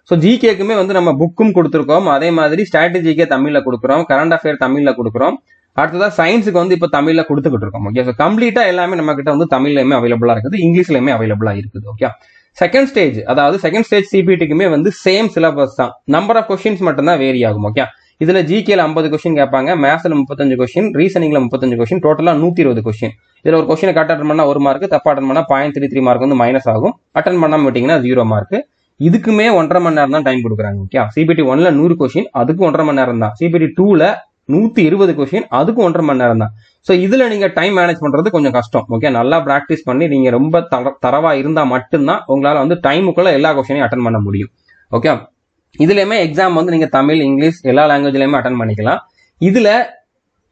ஸோ ஜிகேக்குமே வந்து நம்ம புக்கும் கொடுத்துருக்கோம், அதே மாதிரி ஸ்ட்ராட்டஜிக்கே தமிழ்ல கொடுக்குறோம், கரண்ட் அஃபேர் தமிழ்ல கொடுக்குறோம், அடுத்ததா சயின்ஸுக்கு வந்து இப்ப தமிழ்ல கொடுத்துக்கிட்டு இருக்கோம். ஓகே, ஸோ கம்ப்ளீட்டா எல்லாமே நம்ம கிட்ட வந்து தமிழ்லயுமே அவைலபிளா இருக்குது, இங்கிலீஷ்லயுமே அவைலபிளா இருக்குது. ஓகே, செகண்ட் ஸ்டேஜ், அதாவது செகண்ட் ஸ்டேஜ் சிபிடிக்குமே வந்து சேம் சிலபஸ் தான், நம்பர் ஆஃப் கொஸ்டின்ஸ் மட்டும் தான் வேரி ஆகும். ஓகே, இதுல ஜிகேல 50 கொஸ்டின் கேட்பாங்க, மேத்ஸ்ல 35 கொஸ்டின், ரீசனிங்ல 35 கொஸ்டின், டோட்டலா 120 கொஸ்டின். இதுல ஒரு கொஸ்டினை கரெக்ட் அட்டன் பண்ணா 1 மார்க், தப்பா அட்டன் பண்ணா 0.33 மார்க் வந்து மைனஸ் ஆகும். அட்டன் பண்ணாம விட்டீங்கன்னா 0 மார்க். இதுக்குமே 1.5 மணி நேரம் தான் டைம் கொடுக்குறாங்க. ஓகே, சிபிடி 1ல 100 கொஸ்டின், அதுக்கு 1.5 மணி நேரம் தான். சிபிடி 2ல 120 கொஸ்டின், அதுக்கு 1.5 மணி நேரம் தான். ஸோ இதுல நீங்க டைம் மேனேஜ் பண்றது கொஞ்சம் கஷ்டம். ஓகே, நல்லா பிராக்டிஸ் பண்ணி நீங்க ரொம்ப தரவா இருந்தா மட்டும்தான் உங்களால வந்து டைமுக்குள்ள எல்லா கொஸ்டினையும் அட்டன் பண்ண முடியும். ஓகே, இதுலயுமே எக்ஸாம் வந்து நீங்க தமிழ், இங்கிலீஷ் எல்லா லாங்குவேஜ்லயுமே அட்டன் பண்ணிக்கலாம். இதுல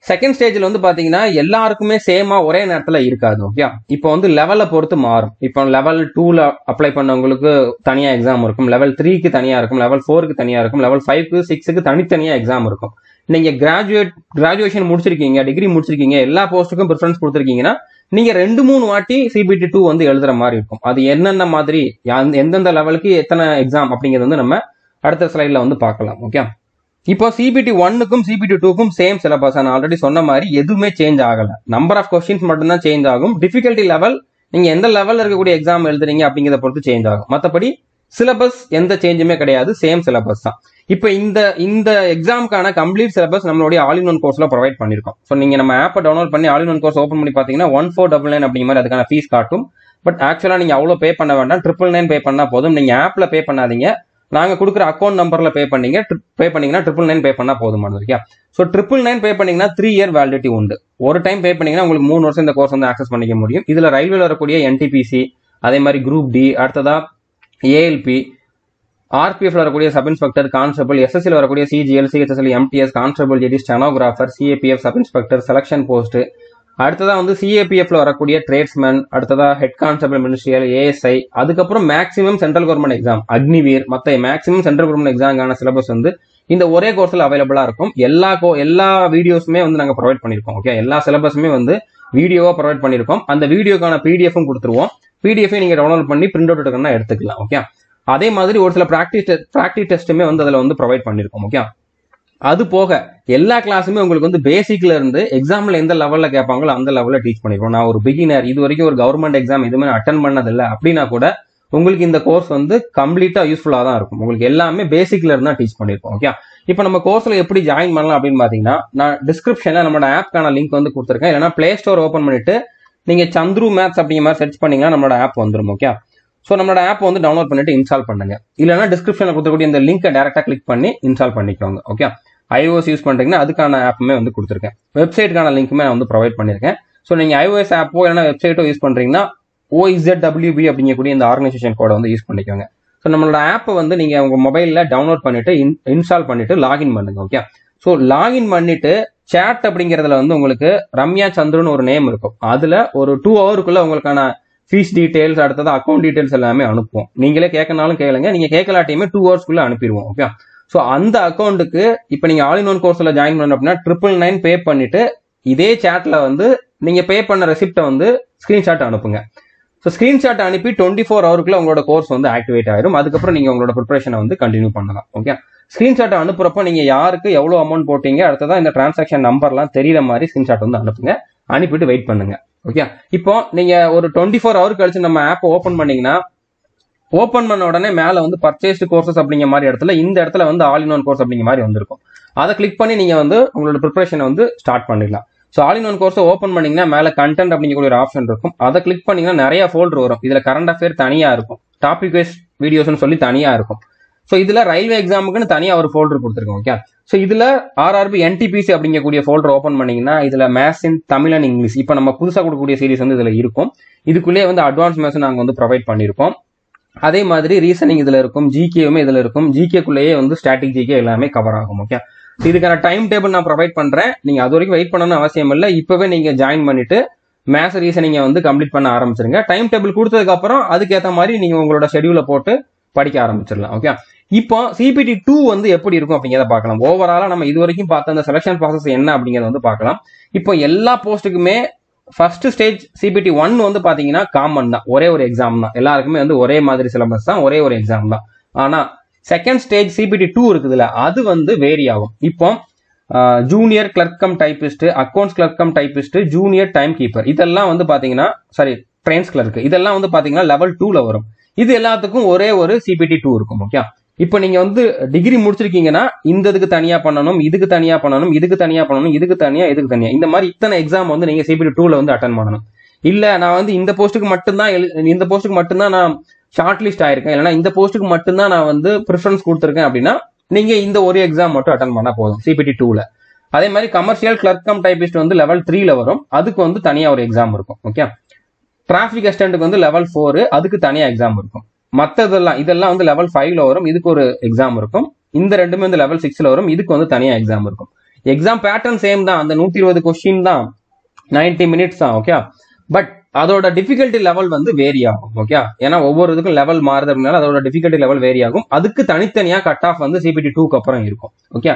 செகண்ட் ஸ்டேஜ்ல வந்து பாத்தீங்கன்னா எல்லாருக்குமே சேமா ஒரே நேரத்துல இருக்காது. ஓகே, இப்போ வந்து லெவலை பொறுத்து மாறும். இப்போ லெவல் 2ல அப்ளை பண்ணவங்களுக்கு தனியா எக்ஸாம் இருக்கும், லெவல் 3க்கு தனியா இருக்கும், லெவல் 4க்கு தனியா இருக்கும், லெவல் 5க்கு 6க்கு தனித்தனியா எக்ஸாம் இருக்கும். நீங்க கிராஜுவேஷன் முடிச்சிருக்கீங்க, டிகிரி முடிச்சிருக்கீங்க, எல்லா போஸ்ட்டுக்கும் ப்ரிஃபரன்ஸ் கொடுத்துருக்கீங்கன்னா நீங்க 2-3 வாட்டி சிபிடி 2 வந்து எழுதுற மாதிரி இருக்கும். அது என்னென்ன மாதிரி, எந்தெந்த லெவலுக்கு எத்தனை எக்ஸாம் அப்படிங்கிறது வந்து நம்ம அடுத்த ஸ்லைட்ல வந்து பார்க்கலாம். ஓகே, இப்போ சிபிடி 1க்கும் சிபிடி 2க்கும் சேம் சிலபஸ். நான் ஆல்ரெடி சொன்ன மாதிரி எதுவுமே சேஞ்ச் ஆகல, நம்பர் ஆஃப் கொஸ்டின்ஸ் மட்டும் தான் சேஞ்ச் ஆகும். டிஃபிகல்ட்டி லெவல் நீங்க எந்த லெவல்ல இருக்கக்கூடிய எக்ஸாம் எழுதுறீங்க அப்படிங்கிறத பொறுத்து சேஞ்ச் ஆகும். மற்றபடி சிலபஸ் எந்த சேஞ்சுமே கிடையாது, சேம் சிலபஸ் தான். இப்போ இந்த எக்ஸாமுக்கான கம்ப்ளீட் சிலபஸ் நம்மளுடைய ஆல் இன் ஒன் கோர்ஸ்ல ப்ரொவைட் பண்ணிருக்கோம். ஸோ நீங்க நம்ம ஆப்பை டவுன்லோட் பண்ணி all in one course open பண்ணி பாத்தீங்கன்னா 1499 அப்படிங்கிற மாதிரி அதுக்கான ஃபீஸ் காட்டும். பட் ஆக்சுவலா நீங்க அவ்வளோ பே பண்ண வேண்டாம், 999 பே பண்ணா போதும். நீங்க ஆப்ல பே பண்ணாதீங்க, நாங்க கொடுக்குற அக்கௌண்ட் நம்பர்ல பே பண்ணீங்கன்னா 999 பே பண்ணா போதுமானது. ஓகே, ஸோ 999 பே பண்ணீங்கன்னா 3 இயர் வேலிடிட்டி உண்டு. ஒரு டைம் பே பண்ணீங்கன்னா உங்களுக்கு 3 வருஷம் இந்த கோர்ஸ் வந்து ஆக்சஸ் பண்ணிக்க முடியும். இதுல ரயில்வேல வரக்கூடிய என்டிபிசி, அதே மாதிரி குரூப் டி, அடுத்ததா ஏஎல்பி, ஆர்பிஎஃப்ல வரக்கூடிய சப் இன்ஸ்பெக்டர், கான்ஸ்டபிள், எஸ்எஸ்சியில் வரக்கூடிய CGL, CHSL, MTS, constable GD, stenographer, CAPF sub inspector, selection post, அடுத்ததா வந்து சிஏபிஎஃப்ல வரக்கூடிய ட்ரேட்ஸ்மேன், அடுத்ததா ஹெட் கான்ஸ்டபிள் மினிஸ்ட்ரியல், ஏஎஸ்ஐ, அதுக்கப்புறம் maximum central government exam, Agniveer, மற்ற மேக்ஸிமம் சென்ட்ரல் கவர்மெண்ட் எக்ஸாமுக்கான சிலபஸ் வந்து இந்த ஒரே கோர்ஸ்ல அவைலபிளா இருக்கும். எல்லா வீடியோஸுமே வந்து நாங்க ப்ரொவைட் பண்ணிருக்கோம். ஓகே, எல்லா சிலபஸுமே வந்து வீடியோவா ப்ரொவைட் பண்ணிருக்கோம். அந்த வீடியோக்கான பிடிஎஃப்பும் கொடுத்துருவோம். பிடிஎஃப் நீங்க டவுன்லோட் பண்ணி பிரிண்ட் அவுட் எடுக்கணும்னா எடுத்துக்கலாம். ஓகே, அதே மாதிரி ஒரு சில பிராக்டிஸ் டெஸ்ட்டுமே வந்து அதில் வந்து ப்ரொவைட் பண்ணிருக்கோம். ஓகே, அது போக எல்லா கிளாஸுமே உங்களுக்கு வந்து பேசிக்ல இருந்து எக்ஸாம்ல எந்த லெவல்ல கேட்பாங்களோ அந்த லெவல்ல டீச் பண்ணிருக்கோம். நான் ஒரு பிகினர், இது வரைக்கும் ஒரு கவர்மெண்ட் எக்ஸாம் எதுவுமே அட்டன் பண்ணதில்லை அப்படின்னா கூட உங்களுக்கு இந்த கோர்ஸ் வந்து கம்ப்ளீட்டா யூஸ்ஃபுல்லா தான் இருக்கும். உங்களுக்கு எல்லாமே பேசிக்ல இருந்தா டீச் பண்ணிருக்கோம். ஓகே, இப்போ நம்ம கோர்ஸ்ல எப்படி ஜாயின் பண்ணலாம் அப்படின்னு பாத்தீங்கன்னா, நான் டிஸ்கிரிப்ஷன்ல நம்மளோட ஆப்க்கான லிங்க் வந்து கொடுத்துருக்கேன். இல்லைன்னா பிளே ஸ்டோர் ஓப்பன் பண்ணிட்டு நீங்க சந்துரு மேத்ஸ் அப்படிங்கிற மாதிரி சர்ச் பண்ணீங்கன்னா நம்மளோட ஆப் வந்துடும். ஓகே, ஸோ நம்மளோட ஆப் வந்து டவுன்லோட் பண்ணிட்டு இன்ஸ்டால் பண்ணுங்க. இல்லைன்னா டிஸ்கிரிப்ஷன்ல கொடுக்கக்கூடிய இந்த லிங்கை டேரக்டா கிளிக் பண்ணி இன்ஸ்டால் பண்ணிக்கோங்க. ஓகே, iOS யூஸ் பண்றீங்கன்னா அதுக்கான ஆப்புமே வந்து கொடுத்துருக்கேன். வெப்சைட்டுக்கான லிங்க்குமே நான் வந்து ப்ரொவைட் பண்ணிருக்கேன். ஸோ நீங்க iOS ஆப்போ இல்லைன்னா வெப்சைட்டோ யூஸ் பண்றீங்கன்னா OZWB அப்படிங்கக்கூடிய இந்த ஆர்கனைசேஷன் கோடை வந்து யூஸ் பண்ணிக்கோங்க. ஸோ நம்மளோட ஆப்பை வந்து நீங்க உங்க மொபைல்ல டவுன்லோட் பண்ணிட்டு இன்ஸ்டால் பண்ணிட்டு லாகின் பண்ணுங்க. ஓகே, ஸோ லாகின் பண்ணிட்டு சேட் அப்படிங்கறதுல வந்து உங்களுக்கு ரம்யா சந்துருன்னு ஒரு நேம் இருக்கும். அதுல ஒரு 2 ஹவருக்குள்ள உங்களுக்கான ஃபீஸ் டீடைல்ஸ், அடுத்தது அக்கௌண்ட் டீடைல்ஸ் எல்லாமே அனுப்புவோம். நீங்களே கேட்கனாலும் கேளுங்க, நீங்க கேட்கலாட்டியுமே 2 ஹவர்ஸ்க்குள்ள அனுப்பிடுவோம். ஓகே, ஸோ அந்த அக்கௌண்ட்டுக்கு இப்போ நீங்க ஆல் இன் ஒன் கோர்ஸ்ல ஜாயின் பண்ணணும் அப்படின்னா 999 பே பண்ணிட்டு இதே சேட்ல வந்து நீங்க பே பண்ண ரெசிப்டை வந்து ஸ்கிரீன்ஷாட் அனுப்புங்க. ஸோ ஸ்கிரீன்ஷாட் அனுப்பி 24 ஹவருக்குள்ள உங்களோட கோர்ஸ் வந்து ஆக்டிவேட் ஆயிரும். அதுக்கப்புறம் நீங்க உங்களோட ப்ரிப்பரேஷனை வந்து கண்டினியூ பண்ணலாம். ஓகே, ஸ்கிரீன்ஷாட் அனுப்புறப்போ நீங்க யாருக்கு எவ்வளவு அமௌண்ட் போட்டீங்க, அடுத்ததான் இந்த டிரான்சாக்ஷன் நம்பர்லாம் தெரியற மாதிரி ஸ்கிரீன்ஷாட் வந்து அனுப்புங்க. அனுப்பிட்டு வெயிட் பண்ணுங்க. ஓகே, இப்போ நீங்க ஒரு 24 ஹவர் கழிச்சு நம்ம ஆப் ஓபன் பண்ணீங்கன்னா, ஓபன் பண்ண உடனே மேல வந்து பர்ச்சேஸ்டு கோர்சஸ் அப்படிங்கிற மாதிரி இடத்துல இந்த இடத்துல வந்து ஆல் இன் ஒன் கோர்ஸ் அப்படிங்கிற மாதிரி வந்திருக்கும். அதை கிளிக் பண்ணி நீங்க வந்து உங்களோட ப்ரிப்பரேஷனை வந்து ஸ்டார்ட் பண்ணிடலாம். So all in one course open பண்ணீங்கன்னா மேல கண்டென்ட் அப்படிங்கிற ஒரு ஆப்ஷன் இருக்கும். அதை கிளிக் பண்ணீங்கன்னா நிறைய ஃபோல்டர் வரும். இதுல கரண்ட் அஃபேர் தனியா இருக்கும், டாபிக் வைஸ் வீடியோஸ்னு சொல்லி தனியா இருக்கும். ஸோ இதுல ரயில்வே எக்ஸாமுக்குன்னு தனியா ஒரு ஃபோல்டர் கொடுத்துருக்கோம். ஓகே, ஸோ இதுல ஆர்ஆர்பி என்டிபிசி அப்படிங்கக்கூடிய ஃபோல்டர் ஓப்பன் பண்ணீங்கன்னா இதுல maths in Tamil and English இப்போ நம்ம புதுசாக கொடுக்கக்கூடிய சீரிஸ் வந்து இதுல இருக்கும். இதுக்குள்ளேயே வந்து அட்வான்ஸ் மேத்ஸ் நாங்கள் வந்து ப்ரொவைட் பண்ணியிருப்போம். அதே மாதிரி ரீசனிங் இதுல இருக்கும், ஜிகேவுமே இதுல இருக்கும். ஜிகேக்குள்ளேயே வந்து ஸ்டாட்டிக் ஜிகே எல்லாமே கவர் ஆகும். ஓகே, இதுக்கான டைம் டேபிள் நான் ப்ரொவைட் பண்றேன். நீங்க அது வரைக்கும் வெயிட் பண்ணணும்னு அவசியம் இல்லை. இப்பவே நீங்க ஜாயின் பண்ணிட்டு மேத்ஸ் ரீசனிங்கை வந்து கம்ப்ளீட் பண்ண ஆரம்பிச்சிருங்க. டைம் டேபிள் கொடுத்ததுக்கு அப்புறம் அதுக்கேற்ற மாதிரி நீங்க உங்களோட ஷெடியூலை போட்டு படிக்க ஆரம்பிச்சிடலாம். ஓகே, இப்போ சிபிடி 2 வந்து எப்படி இருக்கும் அப்படிங்கிறத பார்க்கலாம். ஓவராலா நம்ம இது வரைக்கும் பார்த்த அந்த செலக்ஷன் ப்ராசஸ் என்ன அப்படிங்கறத வந்து பார்க்கலாம். இப்போ எல்லா போஸ்ட்டுக்குமே ஃபர்ஸ்ட் ஸ்டேஜ் சிபிடி 1 வந்து பாத்தீங்கன்னா காமன் தான், ஒரே ஒரு எக்ஸாம் தான். எல்லாருக்குமே வந்து ஒரே மாதிரி சிலபஸ் தான், ஒரே ஒரு எக்ஸாம் தான். ஆனா செகண்ட் ஸ்டேஜ் சிபிடி 2 இருக்குதுல்ல, அது வந்து வேரி ஆகும். இப்போ junior clerk cum typist, accounts clerk cum typist, junior time keeper, இதெல்லாம் வந்து பாத்தீங்கன்னா ட்ரெயின்ஸ் கிளர்க், இதெல்லாம் வந்து பாத்தீங்கன்னா லெவல் 2ல வரும். இது எல்லாத்துக்கும் ஒரே ஒரு சிபிடி 2 இருக்கும். ஓகே, இப்போ நீங்க வந்து டிகிரி முடிச்சிருக்கீங்கன்னா இந்த இதுக்கு தனியா பண்ணணும், இதுக்கு தனியா பண்ணணும், இதுக்கு தனியா பண்ணணும், இதுக்கு தனியா, இதுக்கு தனியா, இந்த மாதிரி இத்தனை எக்ஸாம் வந்து நீங்க சிபிடி 2ல வந்து அட்டன் பண்ணணும். இல்ல நான் வந்து இந்த போஸ்ட்டுக்கு மட்டும்தான் நான் ஷார்ட் லிஸ்ட் ஆயிருக்கேன், இல்லைன்னா இந்த போஸ்ட்டுக்கு மட்டும்தான் நான் வந்து ப்ரிஃபரன்ஸ் கொடுத்துருக்கேன் அப்படின்னா நீங்க இந்த ஒரு எக்ஸாம் மட்டும் அட்டன் பண்ணா போதும் சிபிடி 2ல. அதே மாதிரி கமர்ஷியல் கிளர்க் கம் டைபிஸ்ட் வந்து லெவல் 3ல வரும், அதுக்கு வந்து தனியா ஒரு எக்ஸாம் இருக்கும். ஓகே, டிராபிக் அசிஸ்டன்ட்டுக்கு வந்து லெவல் 4, அதுக்கு தனியா எக்ஸாம் இருக்கும். இதெல்லாம் வந்து லெவல் 5ல வரும், இதுக்கு ஒரு எக்ஸாம் இருக்கும். இந்த ரெண்டுமே வந்து லெவல் 6ல வரும், இதுக்கு வந்து தனியா எக்ஸாம் இருக்கும். எக்ஸாம் பேட்டர்ன் சேம் தான், அந்த 120 கொஸ்டின் தான், 90 மினிட்ஸ் தான். ஓகே, பட் அதோட டிஃபிகல்ட்டி லெவல் வந்து வேரி ஆகும். ஓகே, ஏன்னா ஒவ்வொரு இதுக்கும் லெவல் மாறுது அப்படின்னால அதோட டிஃபிகல்ட்டி லெவல் வேரி ஆகும். அதுக்கு தனித்தனியா கட் ஆஃப் வந்து சிபிடி 2க்கு அப்புறம் இருக்கும். ஓகே,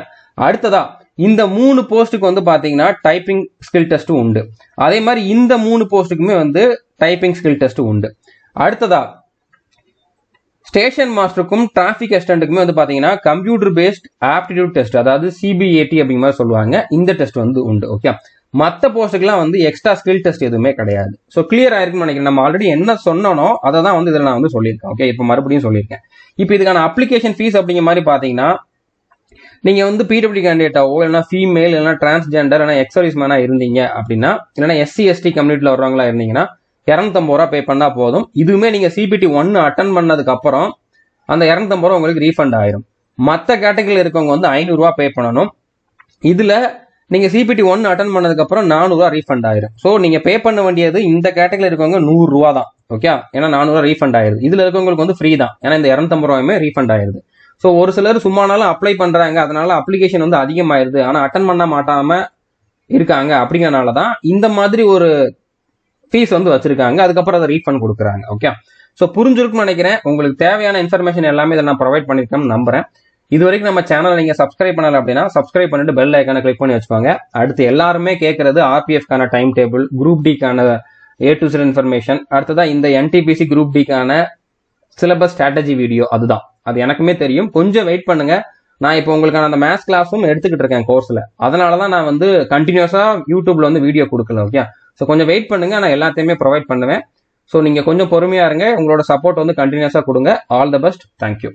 அடுத்ததா இந்த 3 போஸ்ட்டுக்கு வந்து பாத்தீங்கன்னா டைப்பிங் ஸ்கில் டெஸ்ட் உண்டு. அதே மாதிரி இந்த 3 போஸ்ட்டுக்குமே வந்து டைப்பிங் ஸ்கில் டெஸ்ட் உண்டு. அடுத்ததா ஸ்டேஷன் மாஸ்டருக்கும் டிராபிக் அசிஸ்டன்ட்டுக்குமே வந்து பாத்தீங்கன்னா கம்ப்யூட்டர் பேஸ்ட் ஆப்டிடியூட் டெஸ்ட், அதாவது சிபிஏடி அப்படிங்கிற மாதிரி சொல்லுவாங்க, இந்த டெஸ்ட் வந்து உண்டு. ஓகே, மற்ற போஸ்ட்டுக்குலாம் வந்து எக்ஸ்ட்ரா ஸ்கில் டெஸ்ட் எதுவுமே கிடையாது. ஸோ கிளியர் ஆயிருக்குன்னு நினைக்கிறேன். நம்ம ஆல்ரெடி என்ன சொன்னனோ அதை தான் வந்து இதில் நான் வந்து சொல்லியிருக்கேன். ஓகே, இப்போ மறுபடியும் சொல்லியிருக்கேன். இப்போ இதுக்கான அப்ளிகேஷன் ஃபீஸ் அப்படிங்கிற மாதிரி பாத்தீங்கன்னா நீங்க வந்து பிடபிள்யூ கேண்டிடேட்டாவோ இல்லைன்னா ஃபீமேல் இல்லைன்னா டிரான்ஸ்ஜெண்டர் இல்லைன்னா எக்ஸர்வீஸ் மேனா இருந்தீங்க அப்படின்னா, இல்லைன்னா எஸ்சி எஸ்டி கம்யூனிட்டியில் வர்றவங்களா இருந்தீங்கன்னா 250 ரூபா பே பண்ணா போதும். இதுவுமே நீங்க சிபிடி 1 அட்டன் பண்ணதுக்கு அப்புறம் அந்த 250 ரூபா உங்களுக்கு ரீஃபண்ட் ஆயிரும். மற்ற கேட்டகரியில் இருக்கவங்க வந்து 500 ரூபா பே பண்ணணும். இதுல நீங்க சிபிடி 1 அட்டன் பண்ணதுக்கு அப்புறம் 400 ரூபா ரீஃபண்ட் ஆயிரும். ஸோ நீங்க பே பண்ண வேண்டியது இந்த கேட்டகரியில் இருக்கவங்க 100 ரூபா தான். ஓகே, ஏன்னா 400 ரூபா ரீஃபண்ட் ஆயிருது. இதுல இருக்கவங்களுக்கு வந்து ஃப்ரீ தான், ஏன்னா இந்த 250 ரூபாயுமே ரீஃபண்ட் ஆயிருது. ஸோ ஒரு சிலர் சும்மானாலும் அப்ளை பண்றாங்க, அதனால அப்ளிகேஷன் வந்து அதிகமாயிருது, ஆனா அட்டன் பண்ண மாட்டாம இருக்காங்க. அப்படிங்கறனால தான் இந்த மாதிரி ஒரு ஃபீஸ் வந்து வச்சிருக்காங்க, அதுக்கப்புறம் அதை ரீஃபண்ட் கொடுக்குறாங்க. ஓகே, ஸோ புரிஞ்சிருக்கும்னு நினைக்கிறேன். உங்களுக்கு தேவையான இன்ஃபர்மேஷன் எல்லாமே இதை நான் ப்ரொவைட் பண்ணிருக்கேன்னு நம்புறேன். இது வரைக்கும் நம்ம சேனலை நீங்க சப்ஸ்கிரைப் பண்ணல அப்படின்னா சப்ஸ்கிரைப் பண்ணிட்டு பெல் ஐக்கான கிளிக் பண்ணி வச்சுக்கோங்க. அடுத்து எல்லாருமே கேட்கறது ஆர்பிஎஃப்கான டைம் டேபிள், குரூப் டிக்கான A to Z இன்ஃபர்மேஷன், அடுத்ததான் இந்த என்டிபிசி குரூப் டிக்கான சிலபஸ் ஸ்ட்ராட்டஜி வீடியோ. அதுதான், அது எனக்குமே தெரியும். கொஞ்சம் வெயிட் பண்ணுங்க. நான் இப்போ உங்களுக்கான அந்த மேத்ஸ் கிளாஸும் எடுத்துக்கிட்டு இருக்கேன் கோர்ஸ்ல, அதனாலதான் நான் வந்து கண்டினியூஸா யூடியூப்ல வந்து வீடியோ கொடுக்கல. ஓகே, ஸோ கொஞ்சம் வெயிட் பண்ணுங்க, நான் எல்லாத்தையுமே ப்ரொவைட் பண்ணுவேன். ஸோ நீங்க கொஞ்சம் பொறுமையா இருங்க, உங்களோட சப்போர்ட் வந்து கண்டினியூஸா கொடுங்க. All the best, thank you.